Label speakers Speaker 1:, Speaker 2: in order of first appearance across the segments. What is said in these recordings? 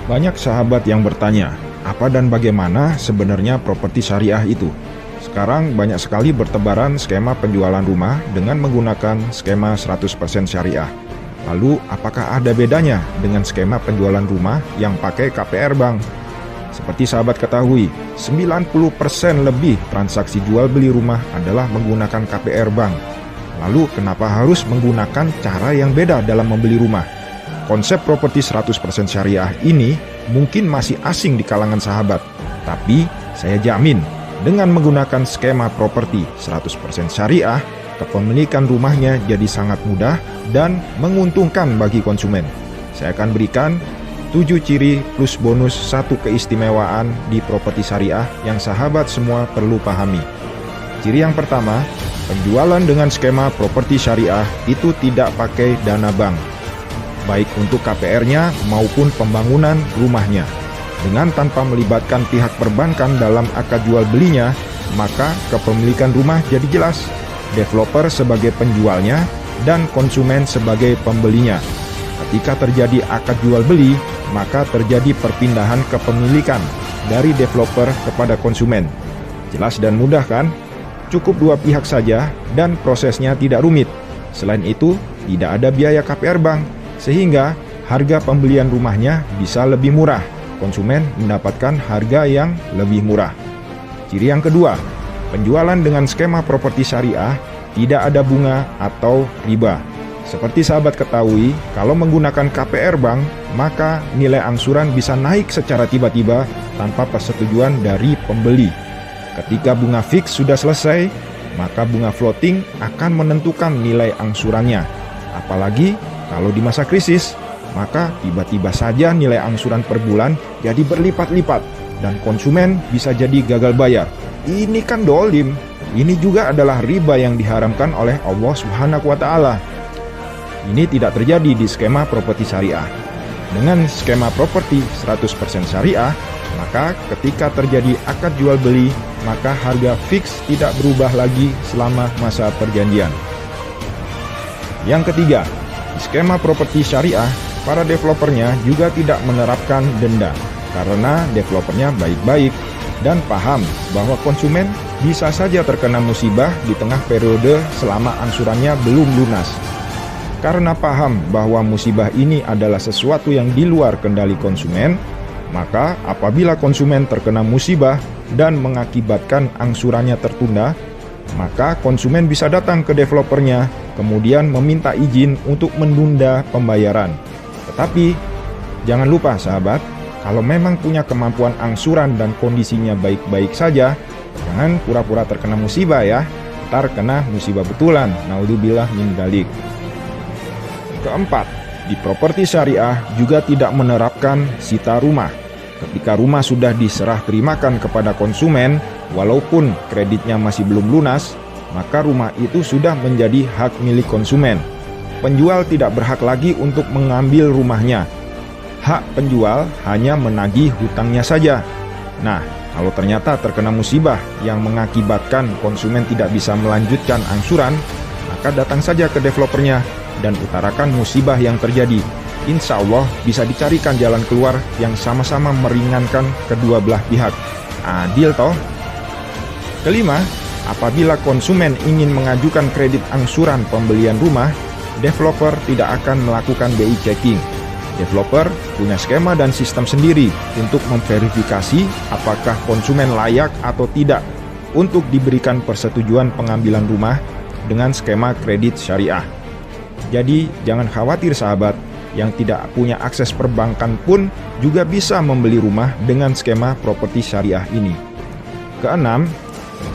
Speaker 1: Banyak sahabat yang bertanya, apa dan bagaimana sebenarnya properti syariah itu? Sekarang banyak sekali bertebaran skema penjualan rumah dengan menggunakan skema 100% syariah. Lalu, apakah ada bedanya dengan skema penjualan rumah yang pakai KPR Bank? Seperti sahabat ketahui, 90% lebih transaksi jual beli rumah adalah menggunakan KPR Bank. Lalu, kenapa harus menggunakan cara yang beda dalam membeli rumah? Konsep properti 100% syariah ini mungkin masih asing di kalangan sahabat. Tapi, saya jamin, dengan menggunakan skema properti 100% syariah, kepemilikan rumahnya jadi sangat mudah dan menguntungkan bagi konsumen. Saya akan berikan 7 ciri plus bonus 1 keistimewaan di properti syariah yang sahabat semua perlu pahami. Ciri yang pertama, penjualan dengan skema properti syariah itu tidak pakai dana bank, baik untuk KPR-nya maupun pembangunan rumahnya. Dengan tanpa melibatkan pihak perbankan dalam akad jual belinya, maka kepemilikan rumah jadi jelas. Developer sebagai penjualnya dan konsumen sebagai pembelinya. Ketika terjadi akad jual beli, maka terjadi perpindahan kepemilikan dari developer kepada konsumen. Jelas dan mudah kan? Cukup 2 pihak saja dan prosesnya tidak rumit. Selain itu, tidak ada biaya KPR Bank, sehingga harga pembelian rumahnya bisa lebih murah. Konsumen mendapatkan harga yang lebih murah. Ciri yang kedua, penjualan dengan skema properti syariah tidak ada bunga atau riba. Seperti sahabat ketahui, kalau menggunakan KPR Bank, maka nilai angsuran bisa naik secara tiba-tiba tanpa persetujuan dari pembeli. Ketika bunga fix sudah selesai, maka bunga floating akan menentukan nilai angsurannya. Apalagi kalau di masa krisis, maka tiba-tiba saja nilai angsuran per bulan jadi berlipat-lipat dan konsumen bisa jadi gagal bayar. Ini kan dolim. Ini juga adalah riba yang diharamkan oleh Allah Subhanahu wa Ta'ala. Ini tidak terjadi di skema properti syariah. Dengan skema properti 100% syariah, maka ketika terjadi akad jual beli, maka harga fix tidak berubah lagi selama masa perjanjian. Yang ketiga, di skema properti syariah, para developernya juga tidak menerapkan denda karena developernya baik-baik dan paham bahwa konsumen bisa saja terkena musibah di tengah periode selama angsurannya belum lunas. Karena paham bahwa musibah ini adalah sesuatu yang di luar kendali konsumen, maka apabila konsumen terkena musibah dan mengakibatkan angsurannya tertunda, maka konsumen bisa datang ke developernya, kemudian meminta izin untuk menunda pembayaran. Tetapi, jangan lupa sahabat, kalau memang punya kemampuan angsuran dan kondisinya baik-baik saja, jangan pura-pura terkena musibah ya, ntar kena musibah betulan, naudzubillah min dzalik. Keempat, di properti syariah juga tidak menerapkan sita rumah. Ketika rumah sudah diserah terimakan kepada konsumen, walaupun kreditnya masih belum lunas, maka rumah itu sudah menjadi hak milik konsumen. Penjual tidak berhak lagi untuk mengambil rumahnya. Hak penjual hanya menagih hutangnya saja. Nah, kalau ternyata terkena musibah yang mengakibatkan konsumen tidak bisa melanjutkan angsuran, maka datang saja ke developernya dan utarakan musibah yang terjadi. Insya Allah bisa dicarikan jalan keluar yang sama-sama meringankan kedua belah pihak. Adil toh? Kelima, apabila konsumen ingin mengajukan kredit angsuran pembelian rumah, developer tidak akan melakukan BI checking. Developer punya skema dan sistem sendiri untuk memverifikasi apakah konsumen layak atau tidak untuk diberikan persetujuan pengambilan rumah dengan skema kredit syariah. Jadi jangan khawatir sahabat, yang tidak punya akses perbankan pun juga bisa membeli rumah dengan skema properti syariah ini. Keenam,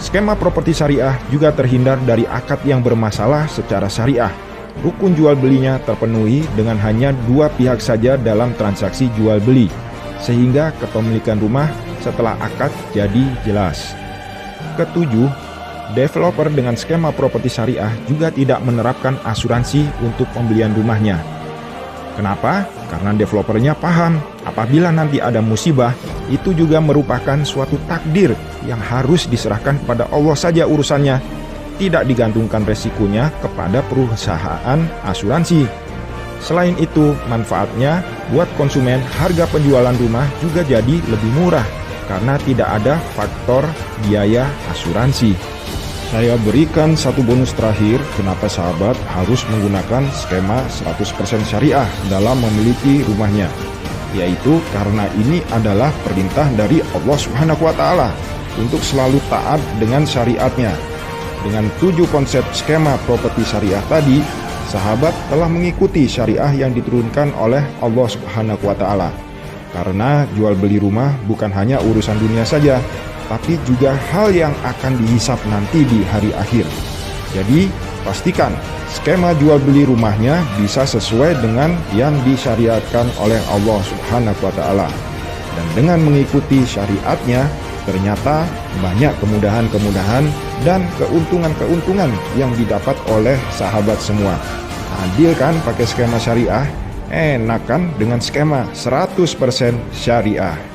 Speaker 1: skema properti syariah juga terhindar dari akad yang bermasalah secara syariah. Rukun jual belinya terpenuhi dengan hanya 2 pihak saja dalam transaksi jual beli, sehingga kepemilikan rumah setelah akad jadi jelas. Ketujuh, developer dengan skema properti syariah juga tidak menerapkan asuransi untuk pembelian rumahnya. Kenapa? Karena developernya paham apabila nanti ada musibah, itu juga merupakan suatu takdir yang harus diserahkan kepada Allah saja urusannya, tidak digantungkan resikonya kepada perusahaan asuransi. Selain itu, manfaatnya buat konsumen, harga penjualan rumah juga jadi lebih murah karena tidak ada faktor biaya asuransi. Saya berikan satu bonus terakhir kenapa sahabat harus menggunakan skema 100% syariah dalam memiliki rumahnya, yaitu karena ini adalah perintah dari Allah Subhanahu wa Ta'ala untuk selalu taat dengan syariatnya. Dengan 7 konsep skema properti syariah tadi, sahabat telah mengikuti syariah yang diturunkan oleh Allah Subhanahu wa Ta'ala. Karena jual beli rumah bukan hanya urusan dunia saja, tapi juga hal yang akan dihisap nanti di hari akhir. Jadi, pastikan skema jual beli rumahnya bisa sesuai dengan yang disyariatkan oleh Allah Subhanahu wa Ta'ala. Dan dengan mengikuti syariatnya, ternyata banyak kemudahan-kemudahan dan keuntungan-keuntungan yang didapat oleh sahabat semua. Adil kan pakai skema syariah? Enak kan dengan skema 100% syariah?